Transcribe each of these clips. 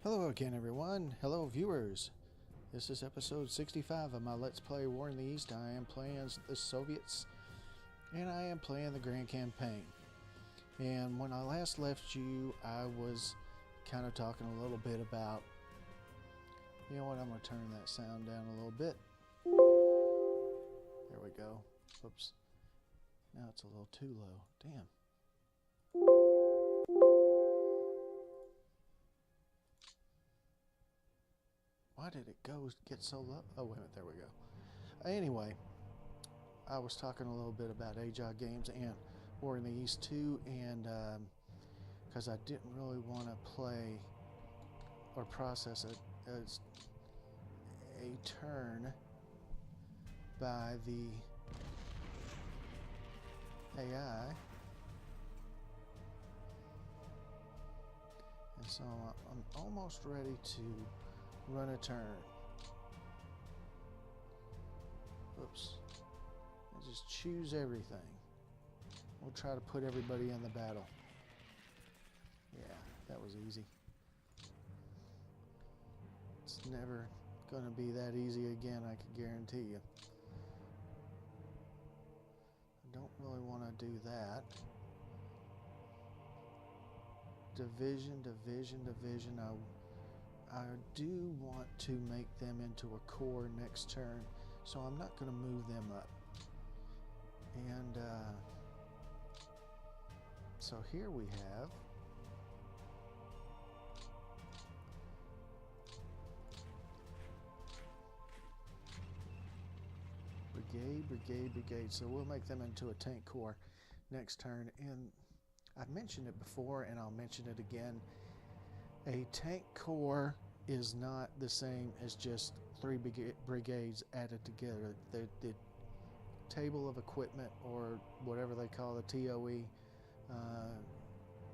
Hello again, everyone. Hello, viewers. This is episode 65 of my Let's Play War in the East. I am playing as the Soviets, and I am playing the Grand Campaign. And when I last left you, I was kind of talking a little bit about... You know what? I'm going to turn that sound down a little bit. There we go. Oops. Now it's a little too low. Damn. Why did it get so low? Oh, wait a minute. There we go. Anyway, I was talking a little bit about AJOG games and War in the East 2, and because I didn't really want to play or process it as a turn by the AI. And so I'm almost ready to run a turn. Oops. I just choose everything. We'll try to put everybody in the battle. Yeah, that was easy. It's never going to be that easy again, I can guarantee you. I don't really want to do that. Division. I do want to make them into a core next turn, so I'm not going to move them up. And so here we have brigade. So we'll make them into a tank corps next turn. And I've mentioned it before, and I'll mention it again. A tank corps is not the same as just three brigades added together. The table of equipment, or whatever they call the TOE,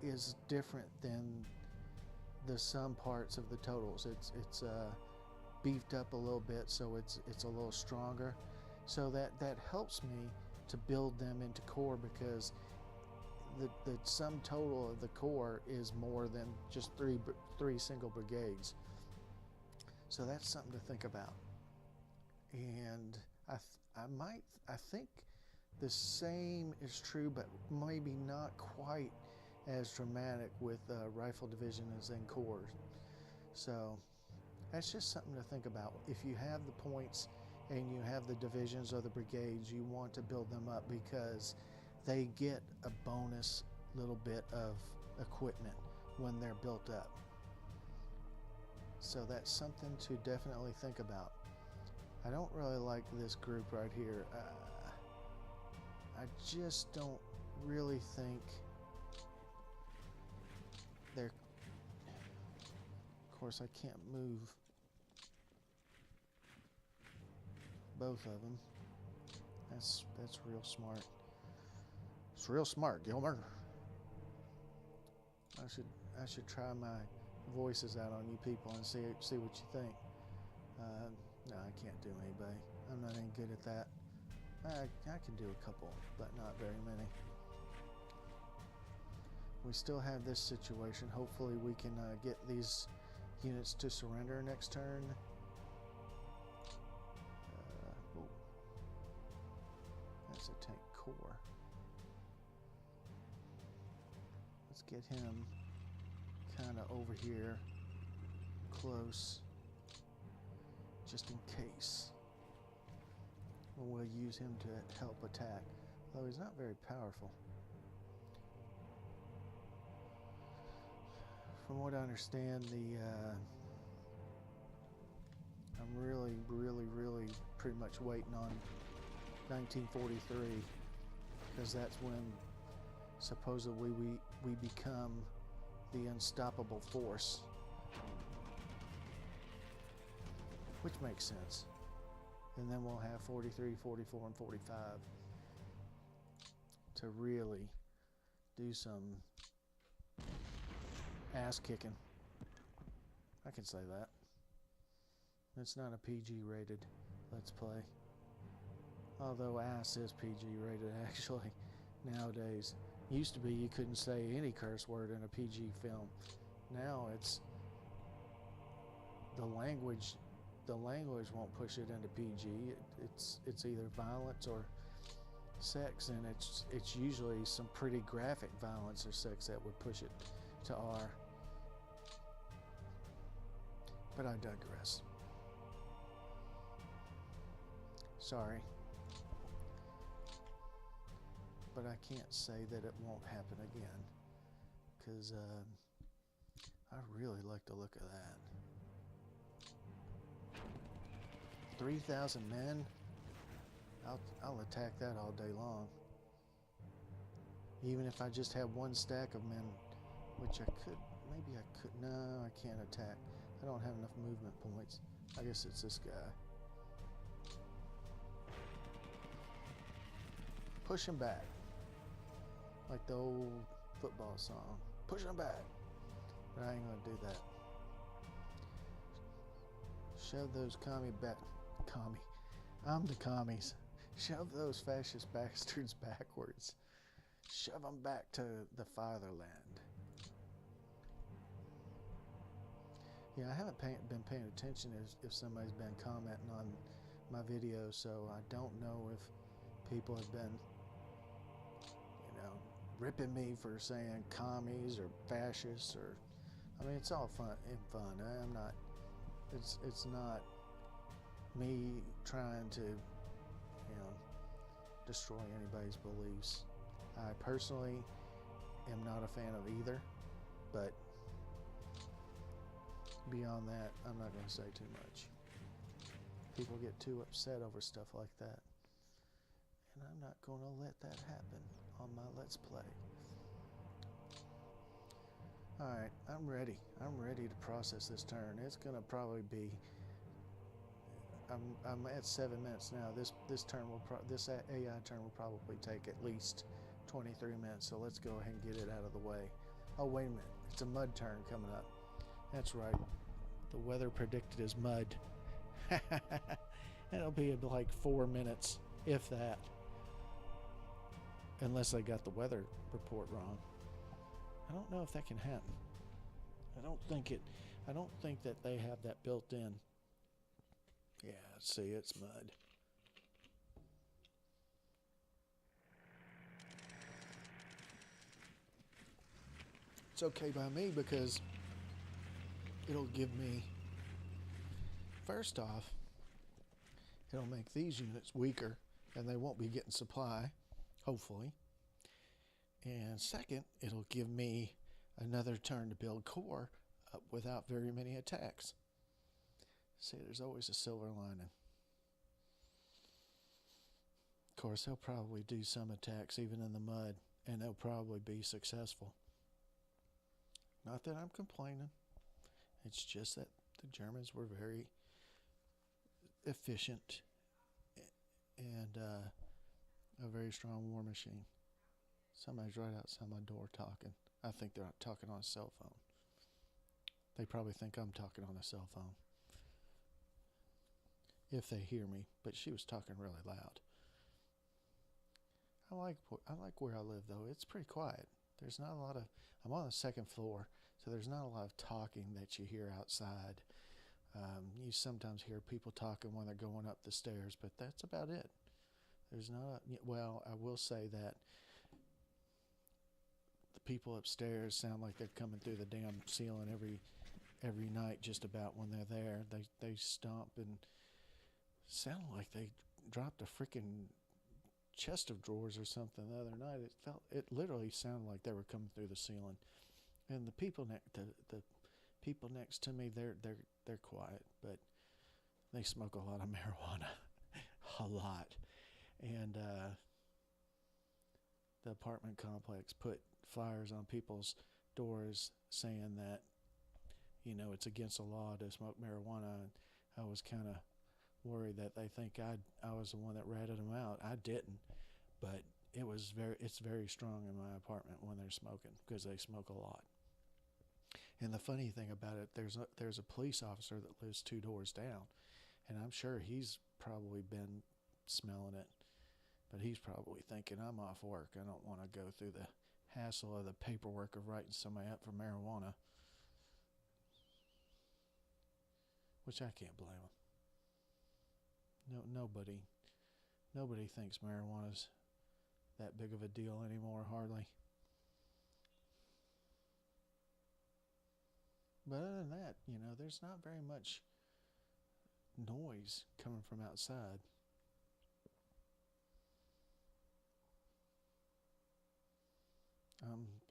is different than the sum parts of the totals. It's beefed up a little bit, so it's a little stronger. So that helps me to build them into core, because the sum total of the core is more than just three single brigades. So that's something to think about. And I think the same is true, but maybe not quite as dramatic with rifle division as in corps. So that's just something to think about. If you have the points and you have the divisions or the brigades, you want to build them up, because they get a bonus little bit of equipment when they're built up. So that's something to definitely think about. I don't really like this group right here. I just don't really think they're... Of course, I can't move both of them. That's real smart. It's real smart, Gilmer. I should try my voices out on you people and see what you think. No, I can't do anybody. I'm not any good at that. I can do a couple, but not very many. We still have this situation. Hopefully we can get these units to surrender next turn. That's a tank core. Let's get him kind of over here, close, just in case. And we'll use him to help attack, though he's not very powerful. From what I understand, I'm really pretty much waiting on 1943, because that's when supposedly we become the unstoppable force, which makes sense. And then we'll have 43, 44, and 45 to really do some ass kicking. I can say that. It's not a PG rated Let's Play. Although ass is PG rated, actually, nowadays. Used to be you couldn't say any curse word in a PG film. Now it's the language won't push it into PG. It's either violence or sex, and it's usually some pretty graphic violence or sex that would push it to R. But I digress. Sorry. But I can't say that it won't happen again, because I really like the look of that. 3,000 men? I'll attack that all day long. Even if I just have one stack of men, which I could, maybe I could, no, I can't attack. I don't have enough movement points. I guess it's this guy. Push him back. Like the old football song. Push him back. But I ain't gonna do that. Shove those commie back. Commie. I'm the commies. Shove those fascist bastards backwards. Shove them back to the fatherland. Yeah, I haven't been paying attention if somebody's been commenting on my videos, so I don't know if people have been, ripping me for saying commies or fascists, or, I mean, it's all fun. I'm not. It's not me trying to, destroy anybody's beliefs. I personally am not a fan of either, but beyond that, I'm not going to say too much. People get too upset over stuff like that, and I'm not going to let that happen on my Let's Play. Alright, I'm ready. I'm ready to process this turn. It's going to probably be, I'm at 7 minutes now. This AI turn will probably take at least 23 minutes, so let's go ahead and get it out of the way. Oh, wait a minute. It's a mud turn coming up. That's right. The weather predicted is mud. It'll be like 4 minutes, if that. Unless I got the weather report wrong. I don't know if that can happen. I don't think that they have that built in. Yeah, see, it's mud. It's okay by me because it'll give me, first off, it'll make these units weaker and they won't be getting supply, hopefully. And second, it'll give me another turn to build core up without very many attacks. See, there's always a silver lining. Of course, they'll probably do some attacks even in the mud, and they'll probably be successful. Not that I'm complaining. It's just that the Germans were very efficient and a very strong war machine. Somebody's right outside my door talking. I think they're talking on a cell phone. They probably think I'm talking on a cell phone. If they hear me, but she was talking really loud. I like where I live though. It's pretty quiet. There's not a lot of, I'm on the second floor, so there's not a lot of talking that you hear outside. You sometimes hear people talking when they're going up the stairs, but that's about it. There's not, well, I will say that the people upstairs sound like they're coming through the damn ceiling every night just about when they're there. They stomp and sound like they dropped a freaking chest of drawers or something the other night. It literally sounded like they were coming through the ceiling. And the people next to me, they're quiet, but they smoke a lot of marijuana, a lot. And the apartment complex put flyers on people's doors saying that, it's against the law to smoke marijuana. And I was kind of worried that they think I was the one that ratted them out. I didn't, but it's very strong in my apartment when they're smoking, because they smoke a lot. And the funny thing about it, there's a police officer that lives 2 doors down, and I'm sure he's probably been smelling it, but he's probably thinking, I'm off work. I don't want to go through the hassle of the paperwork of writing somebody up for marijuana. which I can't blame them. Nobody thinks marijuana's that big of a deal anymore, hardly. But other than that, there's not very much noise coming from outside.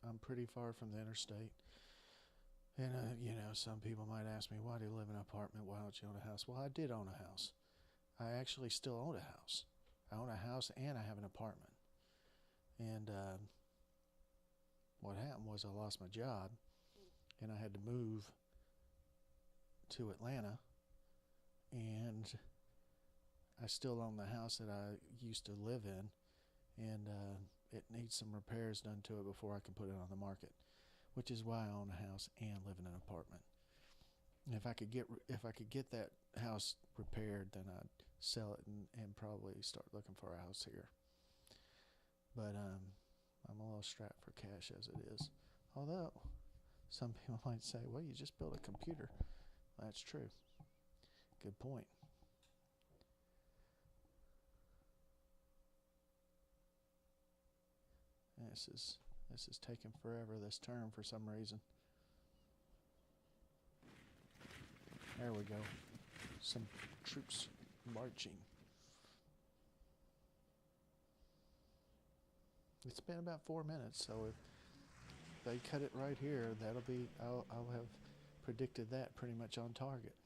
I'm pretty far from the interstate. And, some people might ask me, why do you live in an apartment? Why don't you own a house? Well, I did own a house. I actually still own a house. I own a house and I have an apartment. And what happened was I lost my job and I had to move to Atlanta. And I still own the house that I used to live in. And it needs some repairs done to it before I can put it on the market, which is why I own a house and live in an apartment. And if I could get that house repaired, then I'd sell it and probably start looking for a house here. But I'm a little strapped for cash as it is. Although some people might say, well, you just built a computer. That's true. Good point. This is taking forever, this turn, for some reason. There we go. Some troops marching. It's been about 4 minutes, so if they cut it right here, I'll have predicted that pretty much on target.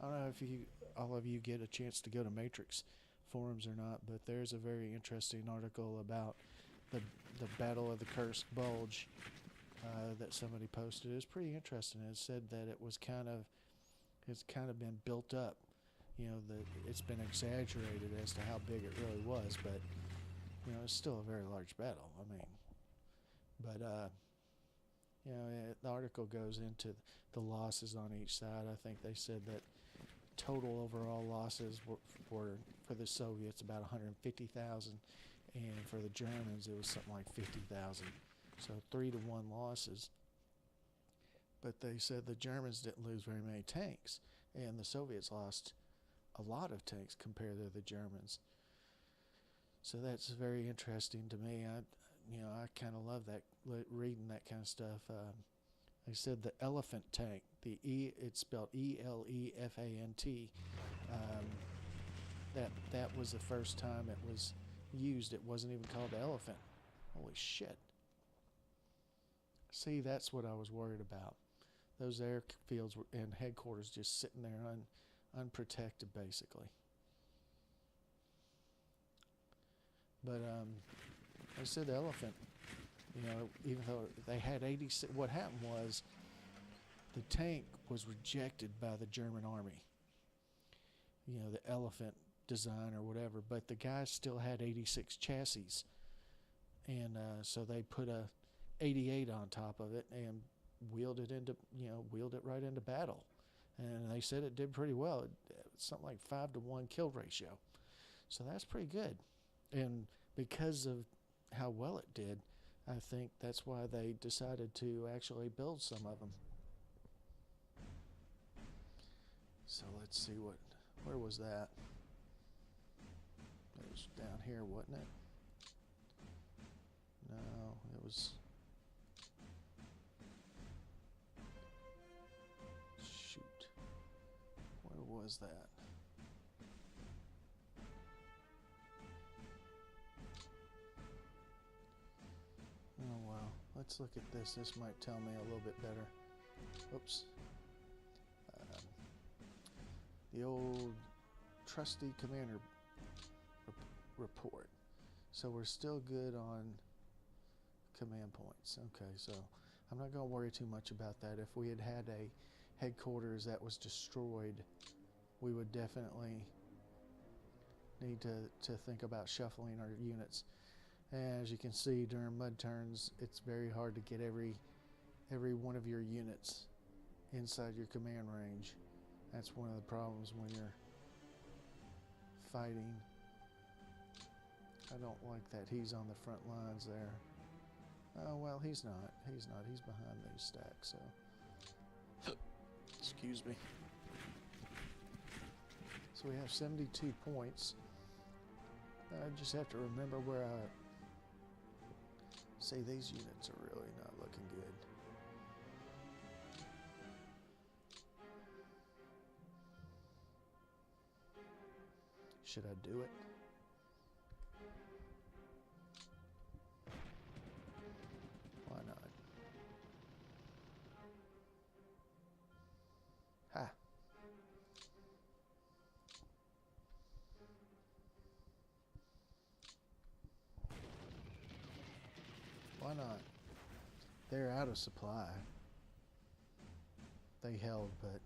I don't know if all of you get a chance to go to Matrix forums or not, but there's a very interesting article about the Battle of the Cursed Bulge that somebody posted. It was pretty interesting. It said that it's kind of been built up. It's been exaggerated as to how big it really was, but it's still a very large battle. The article goes into the losses on each side. I think they said that total overall losses were for the Soviets about 150,000, and for the Germans it was something like 50,000. So 3-1 losses. But they said the Germans didn't lose very many tanks, and the Soviets lost a lot of tanks compared to the Germans. So that's very interesting to me. I kind of love that, reading that kind of stuff. They said the Elephant tank, it's spelled ELEFANT. That was the first time it was used. It wasn't even called the Elephant. Holy shit. See, that's what I was worried about. Those airfields and headquarters just sitting there unprotected, basically. But I said the Elephant, even though they had 86, what happened was the tank was rejected by the German army. The Elephant design or whatever, but the guys still had 86 chassis, and so they put a 88 on top of it and wheeled it right into battle, and they said it did pretty well. It's something like 5-to-1 kill ratio, so that's pretty good. And because of how well it did, I think that's why they decided to actually build some of them. So let's see where was that? It was down here, wasn't it? No, it was. Shoot. Where was that? Oh well, let's look at this. This might tell me a little bit better. Oops. The old trusty commander report. So we're still good on command points. Okay, so I'm not going to worry too much about that. If we had a headquarters that was destroyed, we would definitely need to think about shuffling our units. And as you can see, during mud turns, it's very hard to get every one of your units inside your command range. That's one of the problems when you're fighting. I don't like that he's on the front lines there. Oh, well, he's not. He's not. He's behind these stacks, so. Excuse me. So we have 72 points. I just have to remember where I... See, these units are really not looking good. Should I do it? Why not? Ha! Why not? They're out of supply. They held, but...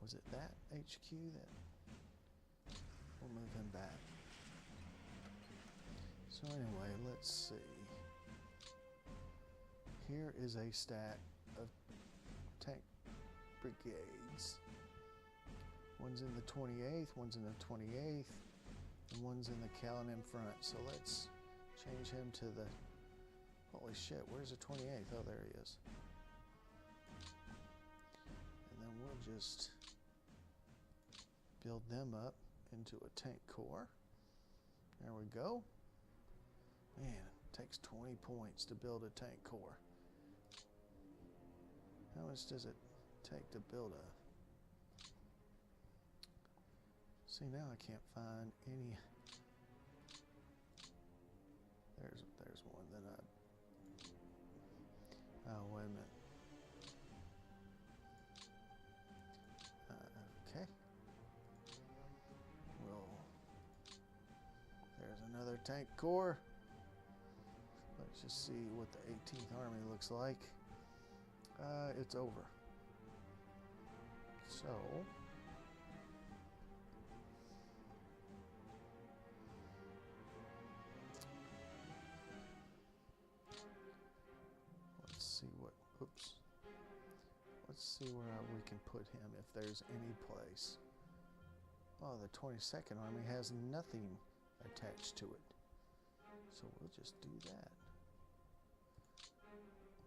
Was it that HQ that... We'll move him back. So anyway, let's see. Here is a stack of tank brigades. One's in the 28th, one's in the 28th, and one's in the Callan in front. So let's change him to the... Holy shit, where's the 28th? Oh, there he is. And then we'll just build them up into a tank corps. There we go. Man, it takes 20 points to build a tank corps. How much does it take to build a... See, now I can't find any... There's one that I... Oh, wait a minute. Okay. Well, there's another tank corps. Let's just see what the 18th Army looks like. It's over. So... Oops. Let's see where we can put him if there's any place. Oh, the 22nd Army has nothing attached to it. So we'll just do that.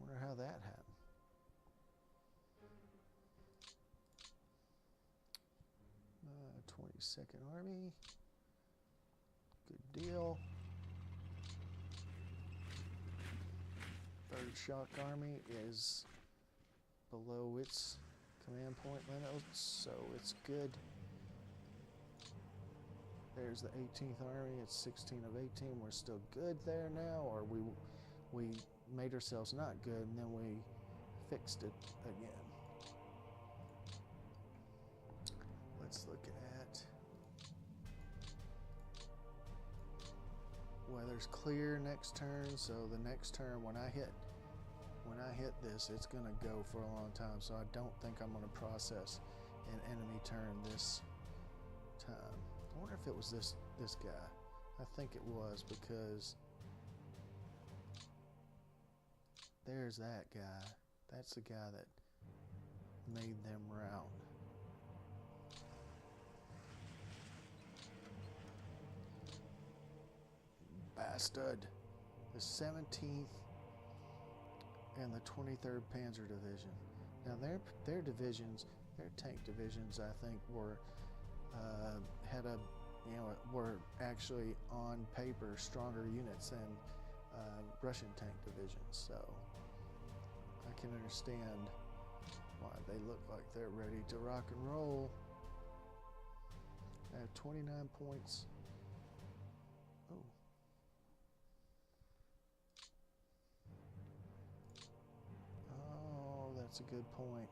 Wonder how that happened. Uh, 22nd Army. Good deal. 3rd Shock Army is below its command point limit, so it's good. There's the 18th Army, it's 16 of 18. We're still good there now, or we made ourselves not good and then we fixed it again. Let's look at weather's clear next turn, so the next turn when I hit this, it's gonna go for a long time, so I don't think I'm gonna process an enemy turn this time. I wonder if it was this guy. I think it was, because there's that guy. That's the guy that made them rout. Bastard. The 17th and the 23rd Panzer Division. Now their divisions, their tank divisions, I think were were actually on paper stronger units than Russian tank divisions. So I can understand why they look like they're ready to rock and roll. I have 29 points. Oh. Oh, that's a good point.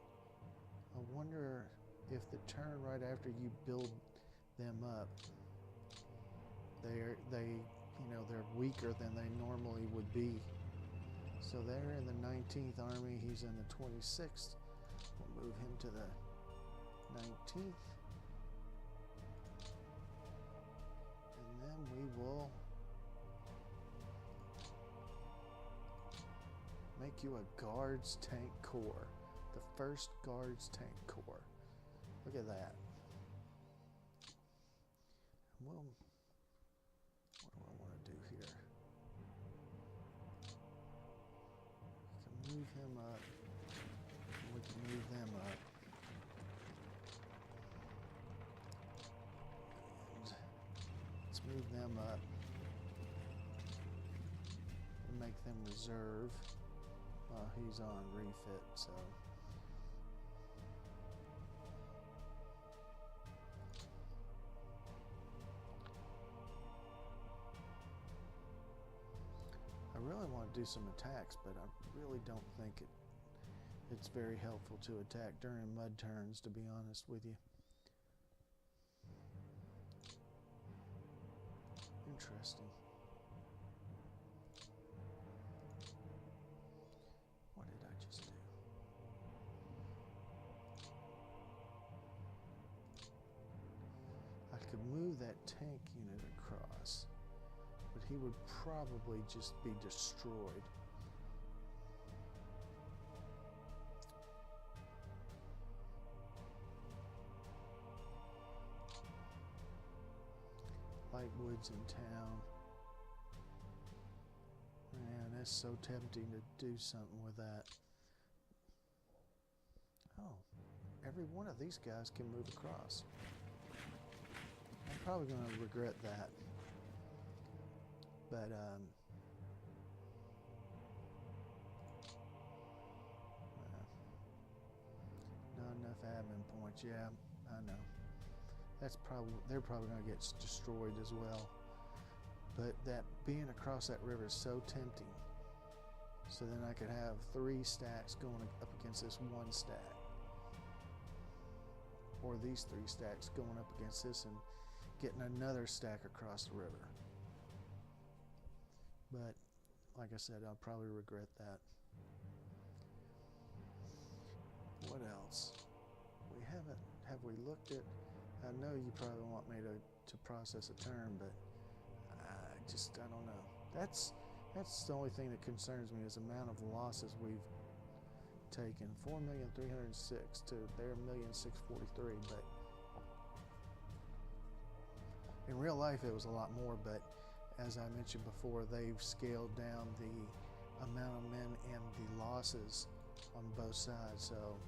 I wonder if the turn right after you build them up, they're weaker than they normally would be. So they're in the 19th Army, he's in the 26th. We'll move him to the 19th. And then we will make you a Guards Tank Corps. The 1st Guards Tank Corps. Look at that. Well, what do I want to do here? move him up. We can move them up. And let's move them up and make them reserve while he's on refit. So I really want to do some attacks, but I really don't think it's very helpful to attack during mud turns, to be honest with you. Interesting. What did I just do? I could move that tank unit across, but he would probably just be destroyed. Light woods in town. Man, that's so tempting to do something with that. Oh, every one of these guys can move across. I'm probably going to regret that. But, not enough admin points. Yeah, I know. They're probably going to get destroyed as well. But that being across that river is so tempting. So then I could have 3 stacks going up against this 1 stack. Or these 3 stacks going up against this and getting another stack across the river. But like I said, I'll probably regret that. What else? Have we looked at, I know you probably want me to process a turn, but I don't know. That's the only thing that concerns me is the amount of losses we've taken. 4,306,000 to their 1,643,000, but in real life it was a lot more, but as I mentioned before, they've scaled down the amount of men and the losses on both sides, so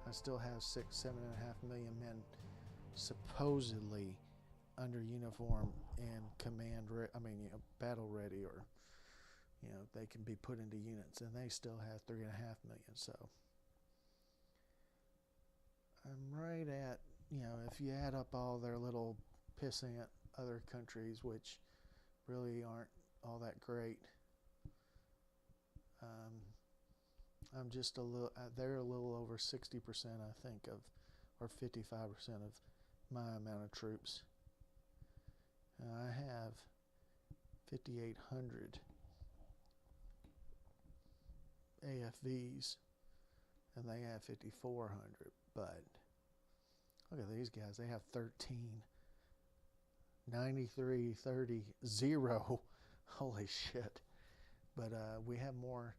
I still have 7.5 million men supposedly under uniform and battle ready, or they can be put into units, and they still have 3.5 million. So I'm right at, if you add up all their little pissant other countries, which really aren't all that great, I'm just they're a little over 60%, I think, or 55% of my amount of troops. I have 5,800 AFVs, and they have 5,400, but look at these guys. They have 13, 93, 30, 0. Holy shit. But we have more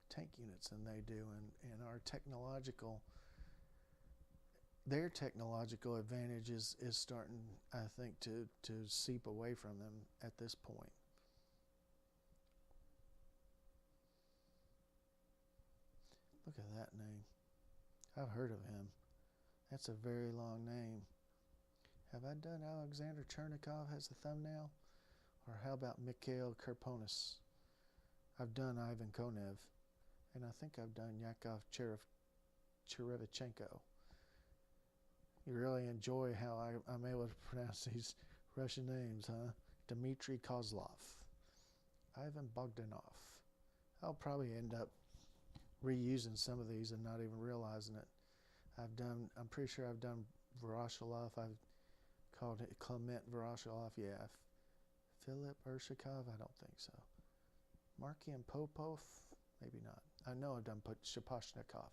tank units than they do, and their technological advantage is starting, I think, to seep away from them at this point. Look at that name. I've heard of him. That's a very long name. Have I done Alexander Chernikov as the thumbnail? Or how about Mikhail Karponis? I've done Ivan Konev. And I think I've done Yakov Cherevchenko. You really enjoy how I'm able to pronounce these Russian names, huh? Dmitry Kozlov. Ivan Bogdanov. I'll probably end up reusing some of these and not even realizing it. I'm pretty sure I've done Voroshilov. I've called it Clement Voroshilov. Yeah. Philip Urshikov? I don't think so. Markian Popov? Maybe not. I know I've done Shaposhnikov.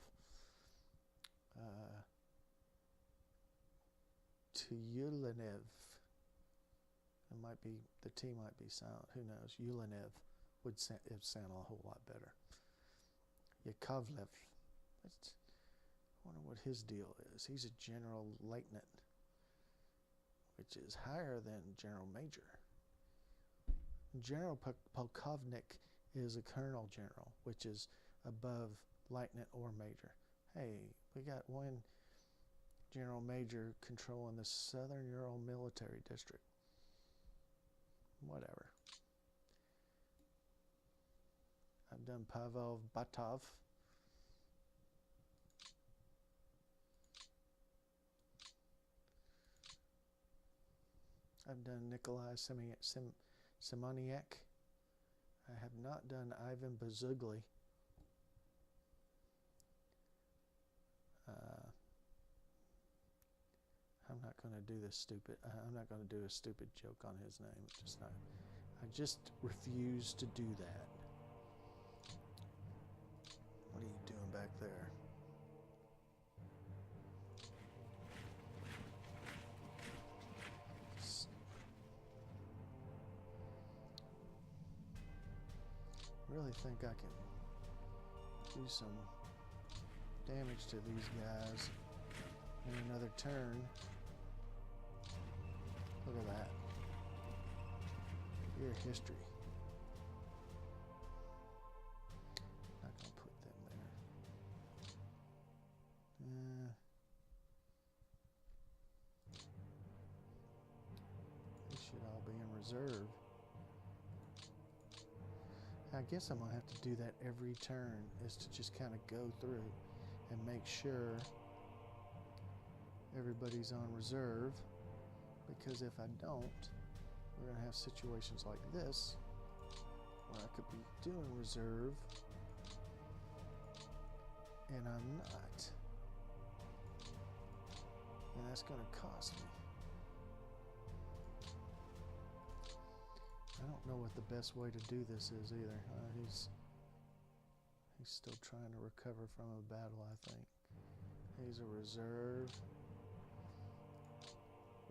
Yulinev. It might be, the T might be silent. Who knows? Yulinev would sound a whole lot better. Yakovlev. I wonder what his deal is. He's a general lieutenant, which is higher than general major. General Polkovnik is a colonel general, which is above lieutenant or major. Hey, we got one general major controlling the Southern Ural Military District. Whatever. I've done Pavel Batov. I've done Nikolai Simoniak. I have not done Ivan Bezugly. I'm not going to do this stupid. I'm not going to do a stupid joke on his name. It's just not. I just refuse to do that. What are you doing back there? Really think I can do some damage to these guys in another turn. Look at that. Your history. Not gonna put them there. They should all be in reserve. I guess I'm going to have to do that every turn, is to just kind of go through and make sure everybody's on reserve, because if I don't, we're going to have situations like this where I could be doing reserve and I'm not, and that's going to cost me. I don't know what the best way to do this is either. He's still trying to recover from a battle, I think. He's a reserve.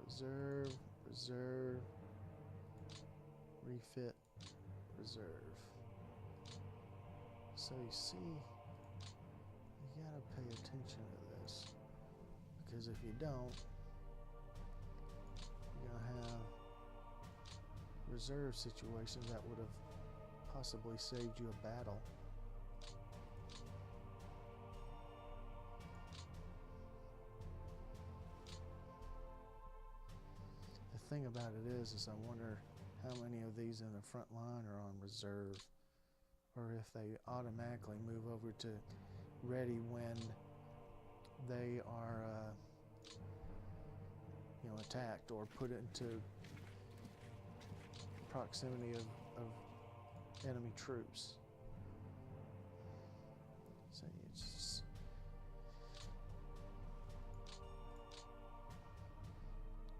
Reserve, reserve, refit, reserve. So you see, you gotta pay attention to this, because if you don't, you're gonna have reserve situations that would have possibly saved you a battle. The thing about it is I wonder how many of these in the front line are on reserve, or if they automatically move over to ready when they are attacked or put into proximity of enemy troops. So it's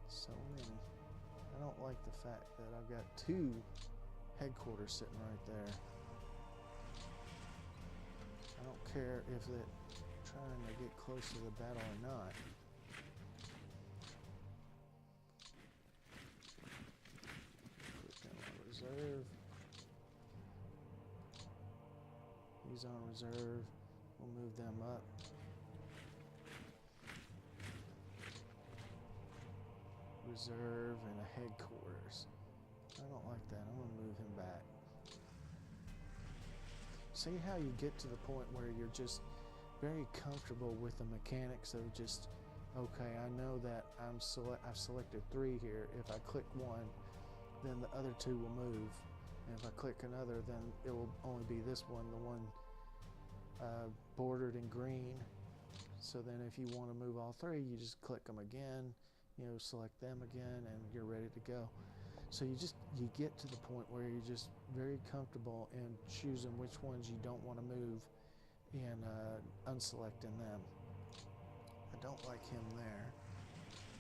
so many. I don't like the fact that I've got two headquarters sitting right there. I don't care if they're trying to get close to the battle or not. Reserve. He's on reserve. We'll move them up. Reserve and a headquarters. I don't like that. I'm gonna move him back. See how you get to the point where you're just very comfortable with the mechanics of just, okay, I know that I've selected 3 here. If I click one, then the other 2 will move, and if I click another, then it will only be this one, the one bordered in green. So then if you want to move all 3, you just click them again, select them again, and you're ready to go. So you get to the point where you're just very comfortable in choosing which ones you don't want to move and unselecting them. I don't like him there,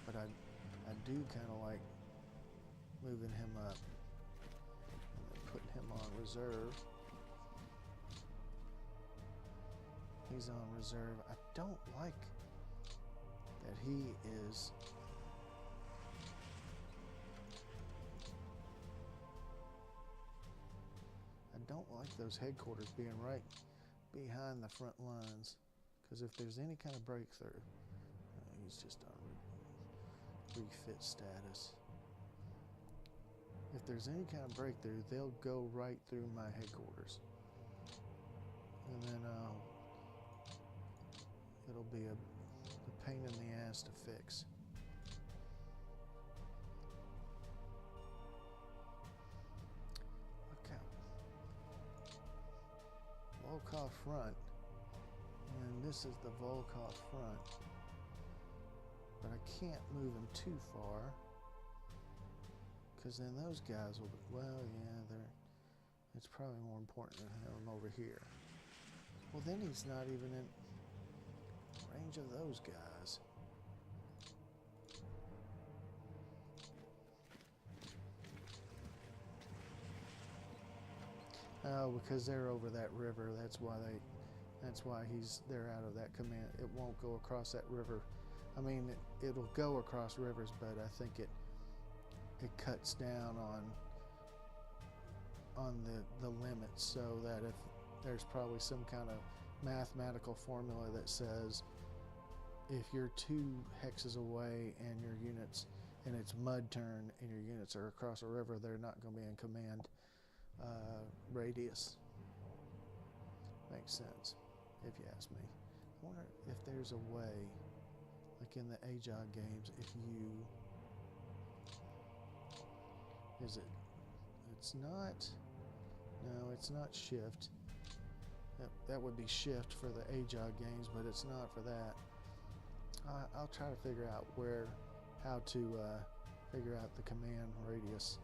but I do kind of like moving him up and then putting him on reserve. He's on reserve. I don't like that he is those headquarters being right behind the front lines, because if there's any kind of breakthrough, he's just on refit status. If there's any kind of breakthrough, they'll go right through my headquarters. And then it'll be a pain in the ass to fix. Okay. Volkov front. And this is the Volkov front. But I can't move him too far. Because then those guys will be, well, yeah, it's probably more important to have him over here. Well, then he's not even in range of those guys. Oh, because they're over that river. That's why they're out of that command. It won't go across that river. I mean, it'll go across rivers, but I think it cuts down on the limits, so that if there's probably some kind of mathematical formula that says if you're 2 hexes away and your units, and it's mud turn and your units are across a river, they're not going to be in command radius. Makes sense, if you ask me. I wonder if there's a way, like in the AJOG games, if you, it's not, no, it's not shift. That would be shift for the AJOG games, but it's not for that. I'll try to figure out how to figure out the command radius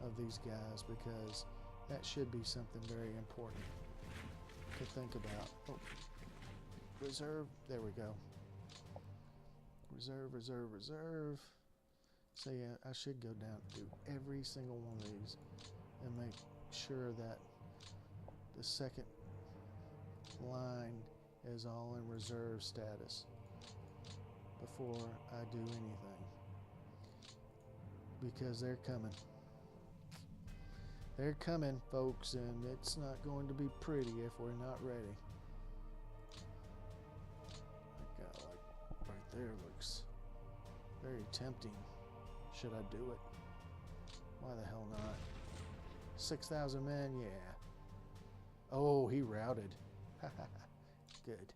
of these guys, because that should be something very important to think about. Oh, reserve, there we go. Reserve, reserve, reserve. So yeah, I should go down through every single one of these and make sure that the second line is all in reserve status before I do anything, because they're coming. They're coming, folks, and it's not going to be pretty if we're not ready. That guy, like, right there looks very tempting. Should I do it? Why the hell not? 6,000 men, yeah. Oh, he routed. Good.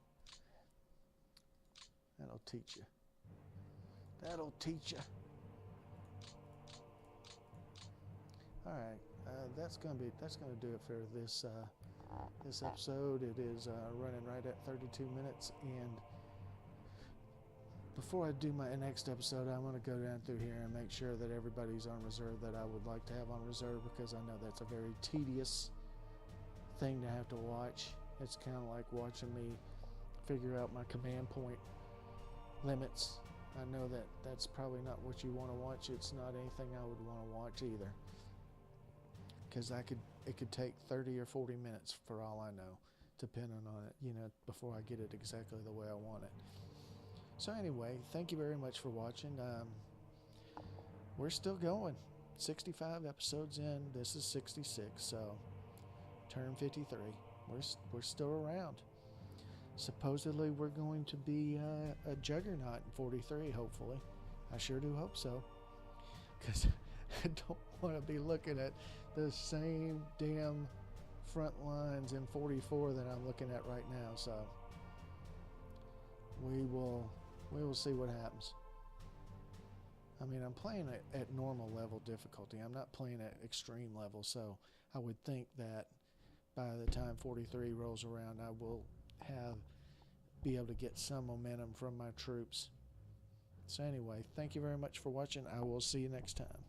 That'll teach you. That'll teach you. All right, that's gonna do it for this this episode. It is running right at 32 minutes, and before I do my next episode, I'm going to go down through here and make sure that everybody's on reserve that I would like to have on reserve, because I know that's a very tedious thing to have to watch. It's kind of like watching me figure out my command point limits. I know that that's probably not what you want to watch. It's not anything I would want to watch either, because it could take 30 or 40 minutes for all I know, depending on it, before I get it exactly the way I want it. So anyway, thank you very much for watching. We're still going. 65 episodes in. This is 66, so turn 53. We're still around. Supposedly we're going to be a juggernaut in 43, hopefully. I sure do hope so, because I don't want to be looking at the same damn front lines in 44 that I'm looking at right now. So we will see what happens. I mean, I'm playing at normal level difficulty. I'm not playing at extreme level, so I would think that by the time 43 rolls around, I will be able to get some momentum from my troops. So anyway, thank you very much for watching. I will see you next time.